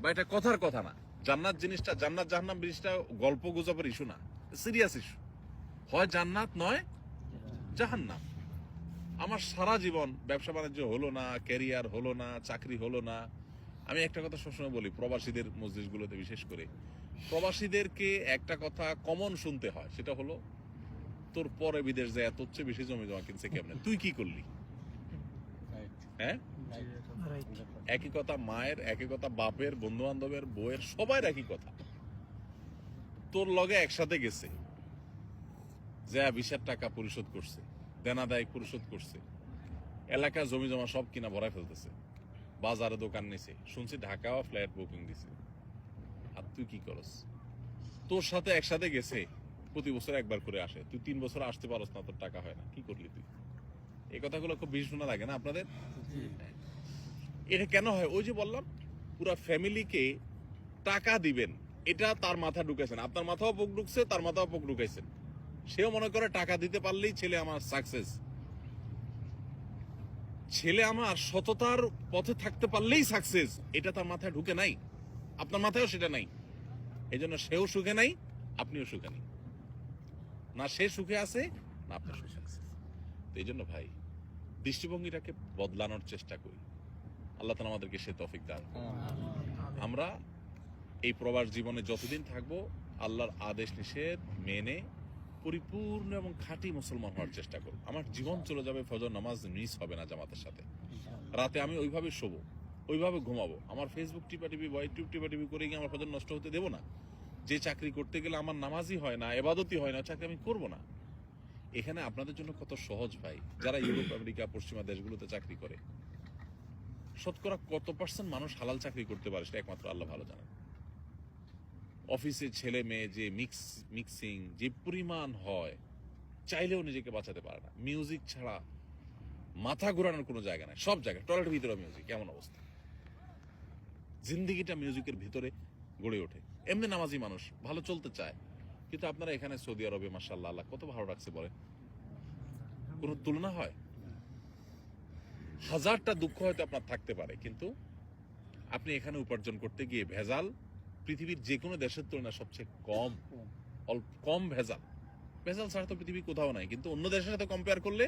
বা এটা কথার কথা না। জান্নাত জিনিসটা, জান্নাত জাহান্নাম জিনিসটা গল্প গুজবের ইস্যু না, সিরিয়াস ইস্যু। হয় জান্নাত নয় জাহান্নাম। আমার সারা জীবন ব্যবসা বাণিজ্য হলো না, ক্যারিয়ার হলো না, চাকরি হলো না। আমি একটা কথা সবসময় বলি, প্রবাসীদের মসজিদগুলোতে বিশেষ করে প্রবাসীদেরকে একটা কথা কমন শুনতে হয়, সেটা হলো তোর পরে বিদেশ যায় তোর চেয়ে বেশি জমি জমা কিনছে কেমনে, তুই কি করলি? হ্যাঁ, একই কথা মায়ের, একই কথা বাপের, বন্ধু বান্ধবের, বউয়ের, সবার একই কথা। তোর লগে একসাথে গেছে, যা 20,000 টাকা পরিশোধ করছে, দেনা দায় পরিশোধ করছে, এলাকার জমি জমা সব কিনা ভরায় ফেলতেছে, বাজারে দোকান নিছে, শুনছি ঢাকাও ফ্ল্যাট বুকিং দিছে। আর তুই কি করস? তোর সাথে একসাথে গেছে, প্রতি বছর একবার করে আসে, তুই 3 বছর আসতে পারস না, তোর টাকা হয় না, কি করলি তুই? এই কথাগুলো খুব বেশি শোনা লাগে না আপনাদের? এটা কেন হয়? ওই যে বললাম, পুরা ফ্যামিলিকে টাকা দিবেন, এটা তার মাথা ঢুকাইছেন, আপনার মাথাও পোক ঢুকছে, তার মাথাও পোক ঢুকাইছেন। সেও মনে করে টাকা দিতে পারলেই ছেলে আমার সাকসেস, ছেলে আমার সততার পথে থাকতে পারলেই সাকসেস, এটা তার মাথায় ঢুকে নাই, আপনার মাথায়ও সেটা নাই। এই জন্য সেও সুখে নাই, আপনিও সুখে নেই, না সে সুখে আছে না আপনার সুখে আছে। তো এই জন্য ভাই, দৃষ্টিভঙ্গিটাকে বদলানোর চেষ্টা করি, আল্লাহ তাআলা আমাদেরকে সে তৌফিক দান করুন। আমরা এই প্রবাস জীবনে যতদিন থাকবো, আল্লাহর আদেশ নিষেধ মেনে পরিপূর্ণ এবং খাঁটি মুসলমান হওয়ার চেষ্টা করব। আমার জীবন চলে যাবে, ফজর নামাজ মিস হবে না জামাতের সাথে, রাতে আমি ওইভাবে শোবো, ওইভাবে ঘুমাবো, আমার ফেসবুক টিপাটিপি বা ইউটিউব টিপাটিপি করে গিয়ে আমার ফজর নষ্ট হতে দেবো না। যে চাকরি করতে গেলে আমার নামাজই হয় না, ইবাদতই হয় না, চাকরি আমি করবো না। এখানে আপনাদের জন্য কত সহজ ভাই, যারা ইউরোপ, আমেরিকা, পশ্চিমা দেশগুলোতে চাকরি করে, শতকরা কত % মানুষ হালাল চাকরি করতে পারে সেটা একমাত্র আল্লাহ ভালো জানেন। অফিসে ছেলে মেয়ে যে মিক্সিং যে পরিমাণ হয়, চাইলেও নিজেকে বাঁচাতে পারে না। মিউজিক ছাড়া মাথা ঘোরানোর কোনো জায়গা নাই, সব জায়গায় টয়লেটের ভিতরে মিউজিক, এমন অবস্থা। জিন্দিগিটা মিউজিকের ভিতরে গড়ে ওঠে। এমনি নামাজি মানুষ ভালো চলতে চায়, কিন্তু আপনারা এখানে সৌদি আরবে মাশাআল্লাহ আল্লাহ কত ভালো রাখছে বলে, কোনো তুলনা হয়? হাজারটা দুঃখ হয়তো আপনার থাকতে পারে, কিন্তু আপনি এখানে উপার্জন করতে গিয়ে ভেজাল পৃথিবীর যে কোনো দেশের তুলনায় সবচেয়ে কম, কম ভেজাল। ভেজাল ছাড়া তো পৃথিবী কোথাও নাই, কিন্তু অন্য দেশের সাথে কম্পেয়ার করলে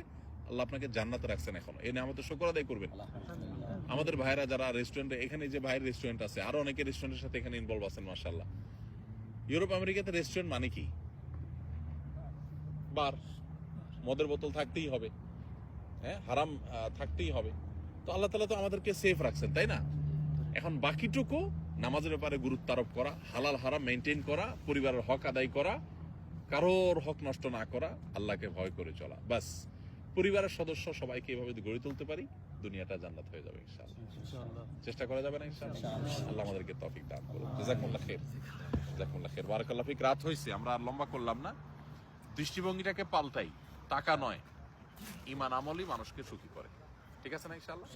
আল্লাহ আপনাকে জান্নাতে রাখছেন এখনো। এই নিয়ামতের শুকর আদায় করবেন। আমাদের ভাইরা যারা রেস্টুরেন্টে, এখানে যে ভাইয়ের রেস্টুরেন্ট আছে, আরো অনেকে রেস্টুরেন্টের সাথে এখানে ইনভলভ আছেন মাশাআল্লাহ। ইউরোপ আমেরিকাতে রেস্টুরেন্ট মানে কি? বার, মদের বোতল থাকতেই হবে, হ্যাঁ, হারাম থাকতেই হবে। তো আল্লাহ তাআলা তো আমাদেরকে সেফ রাখছেন, তাই না? এখন বাকিটুকু নামাজের ব্যাপারে গুরুত্ব আরোপ করা, হালাল হারাম মেনটেন করা, পরিবারের হক আদায় করা, কারোর হক নষ্ট না করা, আল্লাহকে ভয় করে চলা, বাস। পরিবারের সদস্য সবাইকে এভাবে যদি গড়ে তুলতে পারি, দুনিয়াটা জান্নাত হয়ে যাবে ইনশাআল্লাহ। চেষ্টা করা যাবে না ইনশাআল্লাহ? আল্লাহ আমাদেরকে তৌফিক দান করুন। জাযাকুমুল্লাহ খাইর, জাযাকুমুল্লাহ খাইর, বারাকাল্লাহ ফিক। রাত হইছে, আমরা আর লম্বা করলাম না। দৃষ্টিভঙ্গিটাকে পাল্টাই, টাকা নয়, ঈমান আমলই মানুষকে সুখী করে। ঠিক আছে না ইনশাআল্লাহ?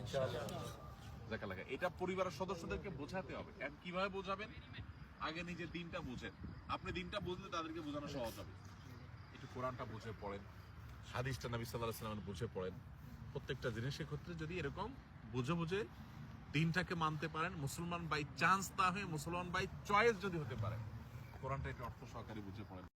জাযাকাল্লাহ খাইর। এটা পরিবারের সদস্যদেরকে বোঝাতে হবে। এখন কিভাবে বোঝাবেন? আগে নিজের দিনটা বুঝেন। আপনি দিনটা বুঝলে তাদেরকে বোঝানো সহজ হবে। একটু কোরআনটা বুঝে পড়েন, হাদিসটা নবী সাল্লাল্লাহু আলাইহি ওয়াসাল্লাম বুঝে পড়েন। প্রত্যেকটা জিনিসের ক্ষেত্রে যদি এরকম বুঝে বুঝে দিনটাকে মানতে পারেন, মুসলমান বাই চান্স তা হয়ে মুসলমান বাই চয়েস যদি হতে পারে, কোরআনটা একটু অর্থ সহকারে বুঝে পড়েন।